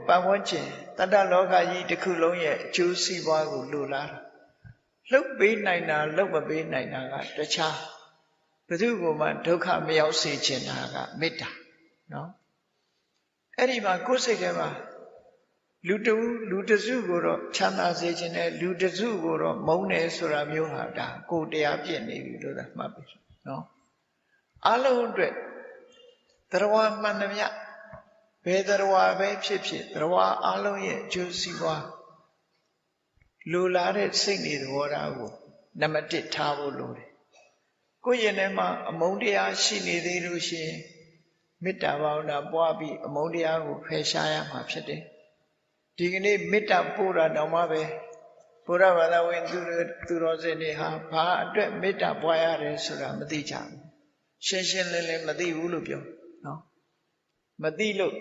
ပတ်ဝန်းကျင်တတ္တလောကကြီးတစ်ခုလုံးရဲ့အကျိုးစီးပွားကိုလိုလားတာလှုပ်ပေးနိုင်တာလှုပ်မပေးနိုင်တာကတခြားဘယ်သူကမှဒုက္ခမရောက်စေချင်တာကမေတ္တာနော်အဲ့ဒီမှာကိုယ်စိတ်ထဲမှာလူတစုကိုတော့ချမ်းသာစေခြင်းနဲ့လူတစုကိုတော့မုန်းတယ်ဆိုတာမျိုးဟာဒါကိုယ်တရားပြည့်နေပြီလို့သာမှတ်ပြီနော်အလုံးအတွက်တရားမှန်သမျှဘယ်တရားပဲဖြစ်ဖြစ်တရားအလုံးရဲ့အကျိုးစီးပွားလိုလားတဲ့စိတ်နေသဘောထားကိုနံပါတ်1ထားဖို့လိုတယ်ကိုယ့်ရင်ထဲမှာအမုန်းတရားရှိနေသေးလို့ရှိရင်မေတ္တာဘာဝနာပွားပြီးအမုန်းတရားကိုဖယ်ရှားရမှာဖြစ်တယ်ဒီကနေ့မေတ္တာပို့တာတောင်မှပဲဘုရားဘာသာဝင်သူတော်စင်တွေဟာဘာအတွက်မေတ္တာပွားရတယ်ဆိုတာမသိကြဘူးရှင်းရှင်းလင်းလင်းမသိဘူးလို့ပြောနော်မသိလို့